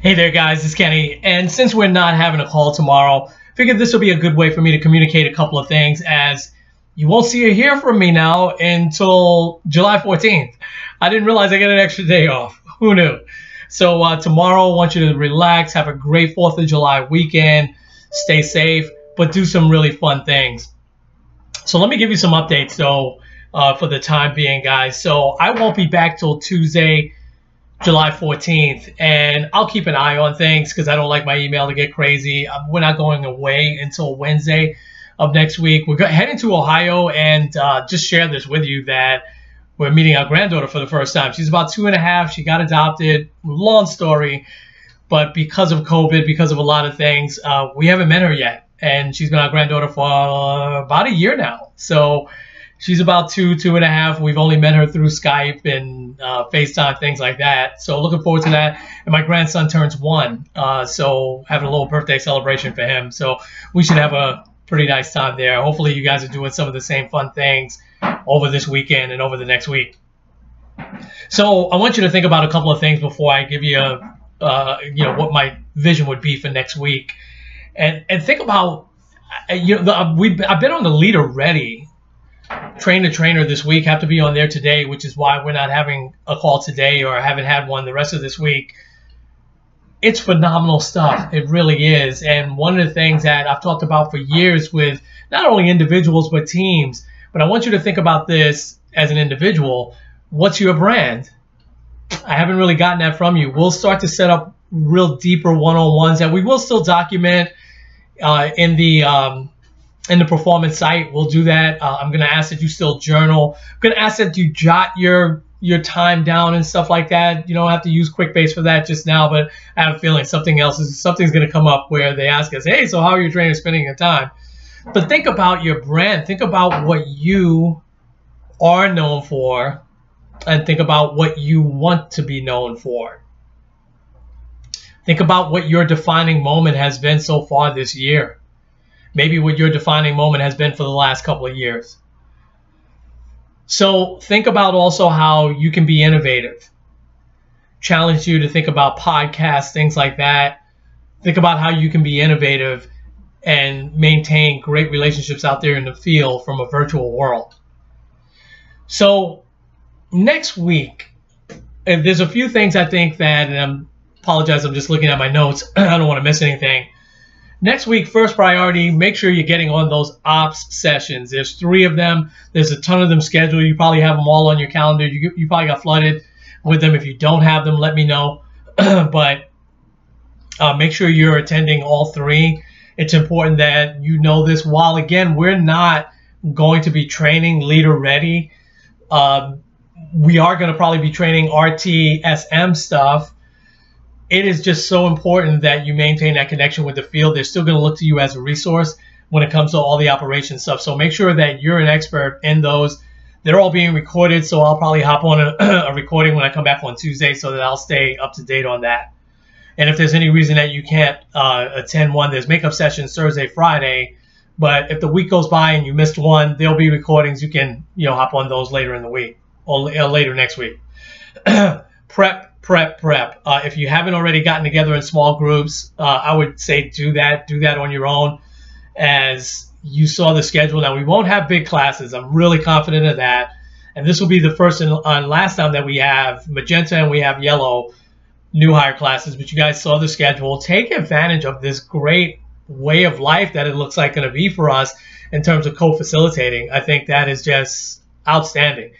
Hey there, guys. It's Kenny. And since we're not having a call tomorrow, figured this will be a good way for me to communicate a couple of things, as you won't see or hear from me now until July 14th. I didn't realize I get an extra day off. Who knew? So tomorrow, I want you to relax, have a great 4th of July weekend, stay safe, but do some really fun things. So let me give you some updates, though, for the time being, guys. So I won't be back till Tuesday, July 14th, and I'll keep an eye on things because I don't like my email to get crazy. We're not going away until Wednesday of next week. We're heading to Ohio, and just share this with you that we're meeting our granddaughter for the first time. She's about 2.5. She got adopted. Long story, but because of COVID, because of a lot of things, we haven't met her yet, and she's been our granddaughter for about a year now. So she's about 2.5. We've only met her through Skype and FaceTime, things like that. So looking forward to that. And my grandson turns 1, so having a little birthday celebration for him. So we should have a pretty nice time there. Hopefully you guys are doing some of the same fun things over this weekend and over the next week. So I want you to think about a couple of things before I give you what my vision would be for next week. And think about, I've been on the Leader Ready Train the Trainer this week, have to be on there today, which is why we're not having a call today, or haven't had one the rest of this week. It's phenomenal stuff. It really is. And one of the things that I've talked about for years with not only individuals but teams, but I want you to think about this as an individual. What's your brand? I haven't really gotten that from you. We'll start to set up real deeper one-on-ones that we will still document in the performance site. We'll do that. I'm going to ask that you still journal. I'm going to ask that you jot your time down and stuff like that. You don't have to use QuickBase for that just now, but I have a feeling something's going to come up where they ask us, hey, so how are your trainers spending your time? But think about your brand. Think about what you are known for, and think about what you want to be known for. Think about what your defining moment has been so far this year. Maybe what your defining moment has been for the last couple of years. So think about also how you can be innovative. Challenge you to think about podcasts, things like that. Think about how you can be innovative and maintain great relationships out there in the field from a virtual world. So next week, and there's a few things I think that, and I apologize, I'm just looking at my notes. I don't want to miss anything. Next week, first priority, make sure you're getting on those ops sessions. There's 3 of them. There's a ton of them scheduled. You probably have them all on your calendar. You probably got flooded with them. If you don't have them, let me know. But make sure you're attending all 3. It's important that you know this. While, again, we're not going to be training Leader Ready, we are going to probably be training RTSM stuff. It is just so important that you maintain that connection with the field. They're still going to look to you as a resource when it comes to all the operation stuff. So make sure that you're an expert in those. They're all being recorded, so I'll probably hop on a recording when I come back on Tuesday so that I'll stay up to date on that. And if there's any reason that you can't attend one, there's makeup sessions Thursday, Friday. But if the week goes by and you missed one, there'll be recordings. You can hop on those later in the week or later next week. Prep. If you haven't already gotten together in small groups, I would say do that on your own. As you saw the schedule, now we won't have big classes. I'm really confident of that. And this will be the first and last time that we have magenta and we have yellow new hire classes. But you guys saw the schedule. Take advantage of this great way of life that it looks like going to be for us in terms of co-facilitating. I think that is just outstanding.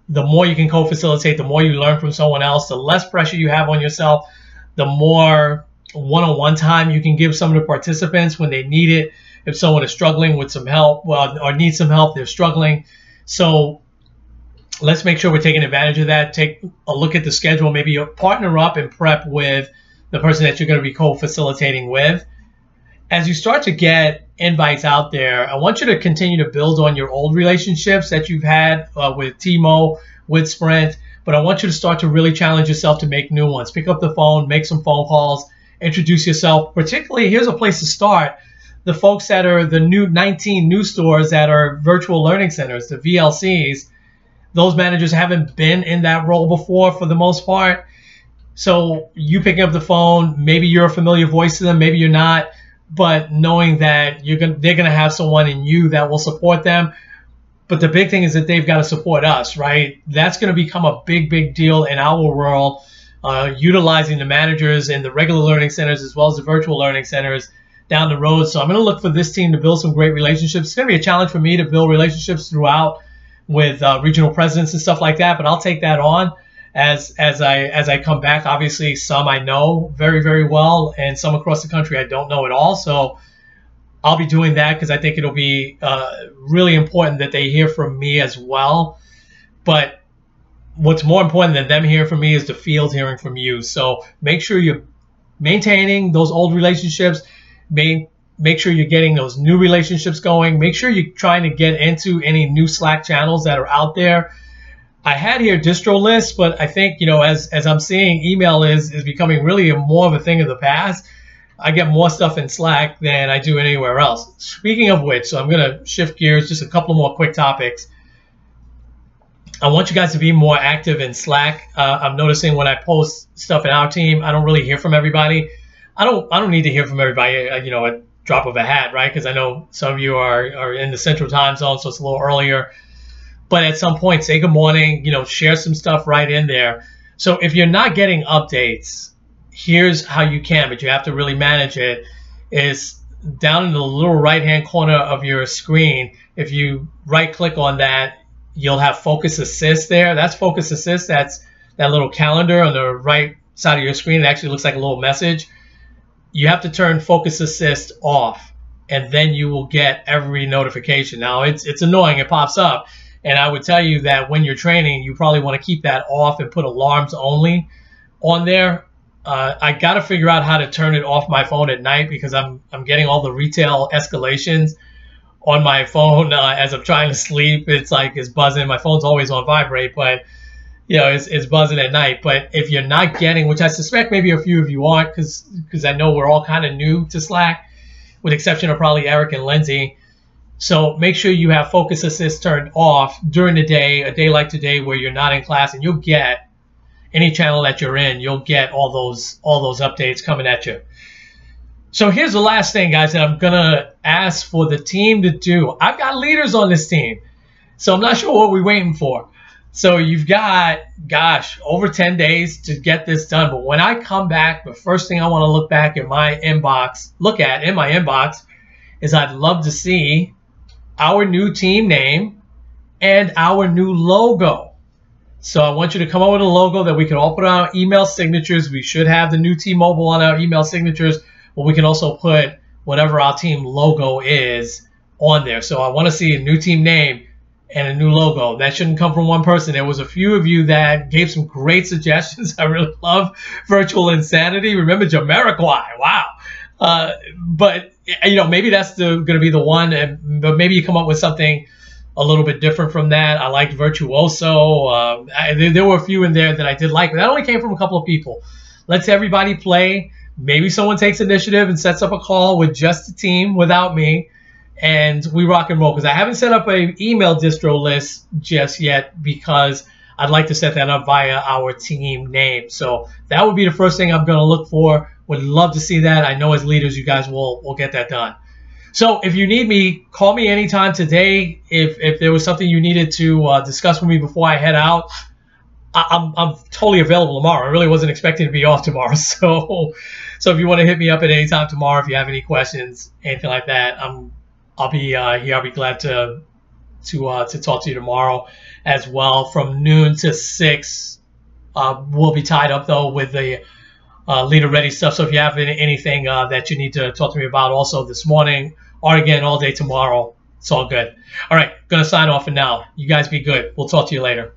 The more you can co-facilitate, the more you learn from someone else, the less pressure you have on yourself, the more one-on-one time you can give some of the participants when they need it. If someone is struggling with some help, or needs some help, they're struggling. So let's make sure we're taking advantage of that. Take a look at the schedule. Maybe you partner up and prep with the person that you're going to be co-facilitating with. As you start to get invites out there, I want you to continue to build on your old relationships that you've had with Timo, with Sprint, but I want you to start to really challenge yourself to make new ones. Pick up the phone, make some phone calls, introduce yourself. Particularly, here's a place to start. The folks that are the new 19 new stores that are virtual learning centers, the VLCs, those managers haven't been in that role before for the most part. So you picking up the phone, maybe you're a familiar voice to them, maybe you're not, but knowing that they're gonna have someone in you that will support them. But the big thing is that they've got to support us, right? That's going to become a big, big deal in our world, utilizing the managers in the regular learning centers as well as the virtual learning centers down the road. So I'm going to look for this team to build some great relationships. It's going to be a challenge for me to build relationships throughout with regional presidents and stuff like that, but I'll take that on as I come back. Obviously, some I know very, very well, and some across the country I don't know at all. So I'll be doing that because I think it'll be really important that they hear from me as well. But what's more important than them hearing from me is the field hearing from you. So make sure you're maintaining those old relationships. Make sure you're getting those new relationships going. Make sure you're trying to get into any new Slack channels that are out there. I had here distro lists, but I think, as I'm seeing, email is becoming really more of a thing of the past. I get more stuff in Slack than I do anywhere else. Speaking of which, so I'm going to shift gears, just a couple more quick topics. I want you guys to be more active in Slack. I'm noticing when I post stuff in our team, I don't really hear from everybody. I don't need to hear from everybody, a drop of a hat, right? Because I know some of you are in the central time zone, so it's a little earlier. But at some point, say good morning, share some stuff right in there. So if you're not getting updates, here's how you can, but you have to really manage it, is down in the little right-hand corner of your screen. If you right-click on that, you'll have Focus Assist there. That's Focus Assist. That's that little calendar on the right side of your screen. It actually looks like a little message. You have to turn Focus Assist off, and then you will get every notification. Now, it's annoying. It pops up. And I would tell you that when you're training, you probably want to keep that off and put alarms only on there. I got to figure out how to turn it off my phone at night because I'm getting all the retail escalations on my phone as I'm trying to sleep. It's like it's buzzing. My phone's always on vibrate, but it's buzzing at night. But if you're not getting, which I suspect maybe a few of you aren't, because I know we're all kind of new to Slack, with exception of probably Eric and Lindsay. So make sure you have Focus Assist turned off during the day, a day like today where you're not in class, and you'll get any channel that you're in, you'll get all those updates coming at you. So here's the last thing, guys, that I'm going to ask for the team to do. I've got leaders on this team, so I'm not sure what we're waiting for. So you've got, gosh, over 10 days to get this done. But when I come back, the first thing I want to look back in my inbox, is I'd love to see our new team name and our new logo. So I want you to come up with a logo that we can all put on our email signatures. We should have the new T-Mobile on our email signatures, but we can also put whatever our team logo is on there. So I want to see a new team name and a new logo. That shouldn't come from one person. There was a few of you that gave some great suggestions. I really love Virtual Insanity. Remember Jamiroquai. Wow. But maybe that's going to be the one, but maybe you come up with something a little bit different from that. I liked Virtuoso. There were a few in there that I did like, but that only came from a couple of people. Let's everybody play. Maybe someone takes initiative and sets up a call with just the team without me, and we rock and roll. Because I haven't set up an email distro list just yet because I'd like to set that up via our team name. So that would be the first thing I'm going to look for. Would love to see that. I know as leaders, you guys will get that done. So if you need me, call me anytime today. If there was something you needed to discuss with me before I head out, I'm totally available tomorrow. I really wasn't expecting to be off tomorrow. So if you want to hit me up at any time tomorrow, if you have any questions, anything like that, I'll be here. I'll be glad to talk to you tomorrow as well. From noon to 6, we'll be tied up though with the leader ready stuff. So if you have anything that you need to talk to me about also this morning or again all day tomorrow, it's all good. All right, gonna sign off for now. You guys be good. We'll talk to you later.